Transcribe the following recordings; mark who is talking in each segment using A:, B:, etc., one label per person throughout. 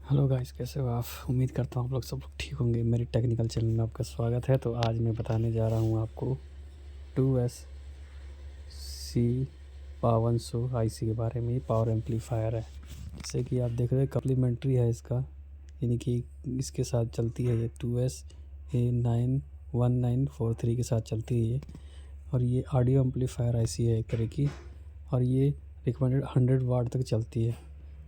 A: Hello guys, कैसे हो आप? उम्मीद करता हूँ आप लोग सब लोग ठीक होंगे। मेरी टेक्निकल चैनल में आपका स्वागत है। तो आज मैं बताने जा रहा हूँ आपको 2SC पावर शो आईसी के बारे में। ये पावर एम्पलीफायर है, जैसे कि आप देख रहे हैं कम्प्लीमेंट्री है इसका, यानी कि इसके साथ चलती है ये 2S A91943 के साथ चलती है ये। और ये ऑडियो एम्पलीफायर आईसी है एक तरह की, और ये रिकमेंडेड 100 वाट तक चलती है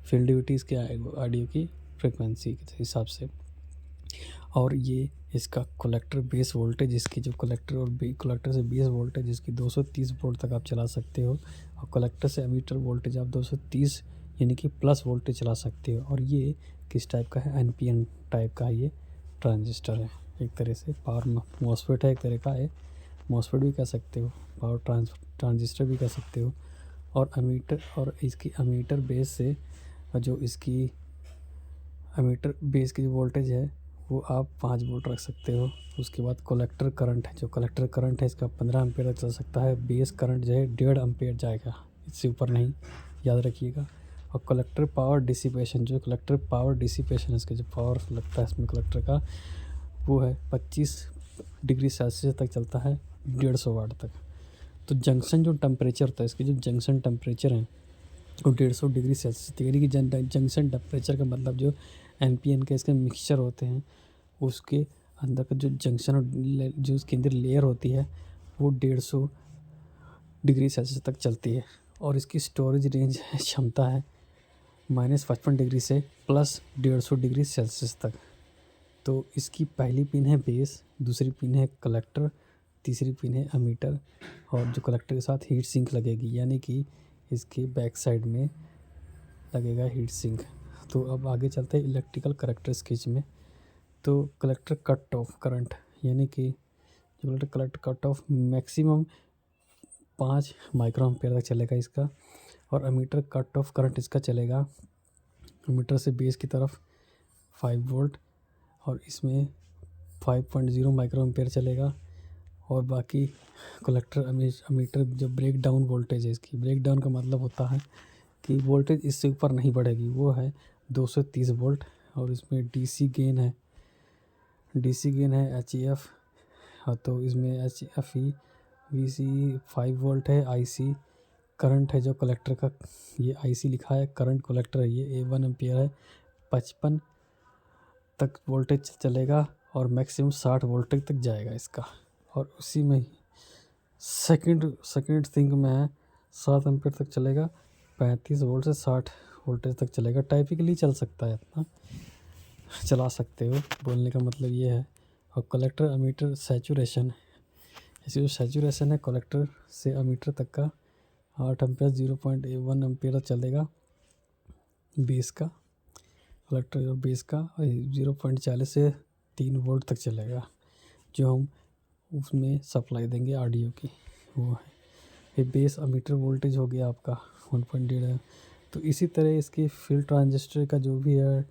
A: फील्ड ड्यूटीज़ के ऑडियो की फ्रिक्वेंसी के हिसाब से। और ये इसका कलेक्टर बेस वोल्टेज, इसकी जो कलेक्टर और कलेक्टर से बेस वोल्टेज इसकी 230 वोल्ट तक आप चला सकते हो, और कलेक्टर से एमीटर वोल्टेज आप 230 यानी कि प्लस वोल्टेज चला सकते हो। और ये किस टाइप का है? एनपीएन टाइप का ये ट्रांजिस्टर है, एक तरह से पावर मॉसफेट है, एक तरह का है। मॉसफेट भी कह सकते हो, पावर ट्रांजिस्टर भी कह सकते हो। और एमीटर, और इसकी एमीटर बेस से जो इसकी एमीटर बेस की जो वोल्टेज है वो आप 5 वोल्ट रख सकते हो। उसके बाद कलेक्टर करंट है, जो कलेक्टर करंट है इसका 15 एम्पेयर तक चल सकता है। बेस करंट जो है 1.5 एम्पेयर जाएगा, इससे ऊपर नहीं, याद रखिएगा। और कलेक्टर पावर डिसिपेशन, जो कलेक्टर पावर डिसिपेशन है, इसका जो पावर लगता है इसमें कलेक्टर का, वो है 25 डिग्री सेल्सियस तक चलता है, 150 वाट तक। तो जंक्शन जो टेम्परेचर होता है, इसके जो जंक्शन टेम्परेचर है वो 150 डिग्री सेल्सियस, यानी कि जंक्शन टेम्परेचर का मतलब जो एनपीएन के इसके मिक्सचर होते हैं उसके अंदर का जो जंक्शन और जो उसके अंदर लेयर होती है वो 150 डिग्री सेल्सियस तक चलती है। और इसकी स्टोरेज रेंज है, क्षमता है -55 डिग्री से +150 डिग्री सेल्सियस तक। तो इसकी पहली पिन है बेस, दूसरी पिन है कलेक्टर, तीसरी पिन है एमीटर, और जो कलेक्टर के साथ हीट सिंक लगेगी, यानी कि इसके बैक साइड में लगेगा हीट सिंक। तो अब आगे चलते हैं इलेक्ट्रिकल करैक्टरिस्टिक्स में। तो कलेक्टर कट ऑफ करंट, यानी कि जो collector cut off maximum 5 micro ampere तक चलेगा इसका। और एमीटर कट ऑफ करंट इसका चलेगा एमीटर से बेस की तरफ 5 वोल्ट, और इसमें 5.0 माइक्रो एम्पेयर चलेगा। और बाकी कलेक्टर एमीटर जो ब्रेक डाउन वोल्टेज है, इसकी ब्रेक डाउन का मतलब होता है कि वोल्टेज इससे ऊपर नहीं बढ़ेगी, वो है 230 वोल्ट। और इसमें डीसी गेन है एच ई एफ। हाँ, तो इसमें एच एफ ई वी सी 5 वोल्ट है। आईसी करंट है जो कलेक्टर का, ये आईसी लिखा है, करंट कलेक्टर है ये A1 एम्पियर है। 55 तक वोल्टेज चलेगा और मैक्सिमम 60 वोल्टेज तक जाएगा इसका। और उसी में ही सेकंड थिंग में है 7 एम्पियर तक चलेगा, 35 वोल्ट से 60 वोल्टेज तक चलेगा। टाइपिकली चल सकता है, इतना चला सकते हो, बोलने का मतलब ये है। और कलेक्टर एमीटर सैचुरेशन, इसी जो सैचुरेशन है कलेक्टर से एमीटर तक का 8 एम्पियर 0.1 एम्पियर चलेगा बेस का, कलेक्टर और बेस का 0.40 से 3 वोल्ट तक चलेगा, जो हम उसमें सप्लाई देंगे ऑडियो की, वो है। ये बेस एमीटर वोल्टेज हो गया आपका 1.1 है। तो इसी तरह इसकी फील्ड ट्रांजिस्टर का जो भी है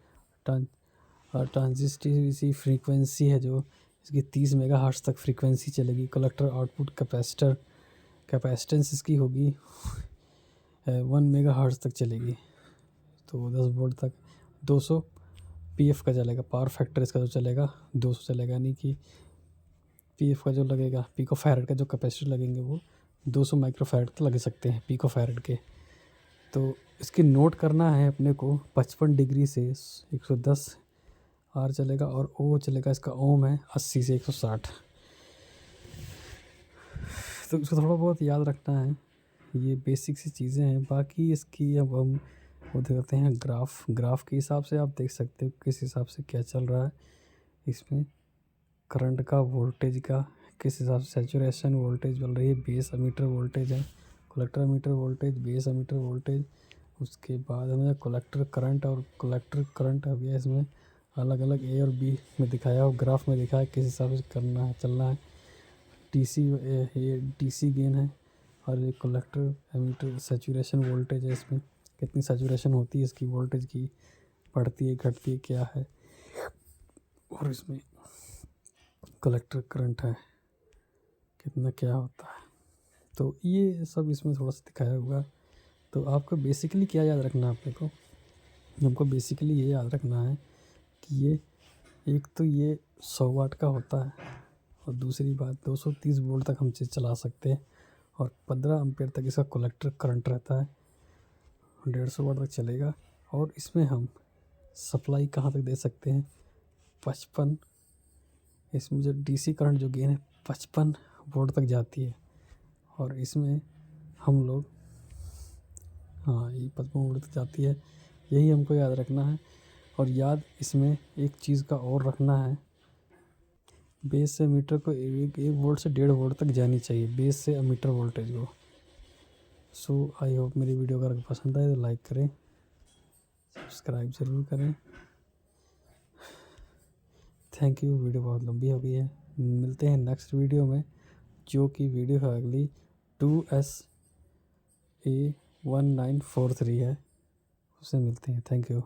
A: ट्रांजिस्टर इसी फ्रीक्वेंसी है, जो इसकी 30 मेगाहर्ट्ज़ तक फ्रीक्वेंसी चलेगी। कलेक्टर आउटपुट कैपेसिटेंस इसकी होगी 1 मेगाहर्ट्ज़ तक चलेगी, तो 10 वोल्ट तक। 200 पीएफ का चलेगा, पावर फैक्टर इसका जो चलेगा 200 चलेगा, यानी कि पीएफ का जो लगेगा, पिको फैरड का जो कैपेसिटर लगेंगे वो 200 माइक्रो फैरड तक लग सकते हैं, पिको फैरड के। तो इसकी नोट करना है अपने को, 55 डिग्री से 110 आर चलेगा, और ओ चलेगा इसका ओम है 80 से 160। तो इसको थोड़ा बहुत याद रखना है, ये बेसिक सी चीज़ें हैं। बाकी इसकी अब हम वो देखते हैं ग्राफ के हिसाब से आप देख सकते हो किस हिसाब से क्या चल रहा है इसमें, करंट का, वोल्टेज का, किस हिसाब से सैचुरेशन वोल्टेज चल रही है, बेस एमीटर वोल्टेज है, collector ammeter voltage, base emitter voltage. उसके बाद हमें कलेक्टर करंट, और कलेक्टर करंट हो गया, इसमें अलग अलग ए और बी में दिखाया हो, ग्राफ में दिखाया किस हिसाब से करना है, चलना है। ये डीसी गेन है, और ये कलेक्टर एमीटर सैचुरेशन वोल्टेज है, इसमें कितनी सैचुरेशन होती है इसकी वोल्टेज की, बढ़ती है घटती है क्या है। और इसमें कलेक्टर करंट है कितना क्या होता है, तो ये सब इसमें थोड़ा सा दिखाया हुआ। तो आपको बेसिकली क्या याद रखना है अपने को, हमको बेसिकली ये याद रखना है कि ये एक तो ये 100 वाट का होता है और दूसरी बात 230 वोल्ट तक हम चीज़ चला सकते हैं और 15 एम्पीयर तक इसका कलेक्टर करंट रहता है। 150 वाट तक चलेगा और इसमें हम सप्लाई कहाँ तक दे सकते हैं 55, इसमें जो डीसी करंट जो गेन है 55 वोल्ट तक जाती है और इसमें हम लोग हाँ ये 55 वोल्ट तक जाती है। यही हमको याद रखना है और याद इसमें एक चीज़ का और रखना है, बेस से मीटर को एक वोल्ट से 1.5 वोल्ट तक जानी चाहिए बेस से मीटर वोल्टेज को। सो आई होप मेरी वीडियो अगर पसंद आए तो लाइक करें, सब्सक्राइब ज़रूर करें। Thank you. वीडियो बहुत लंबी हो गई है, मिलते हैं नेक्स्ट वीडियो में जो कि वीडियो है अगली 2SA1943 है, उससे मिलते हैं। Thank you.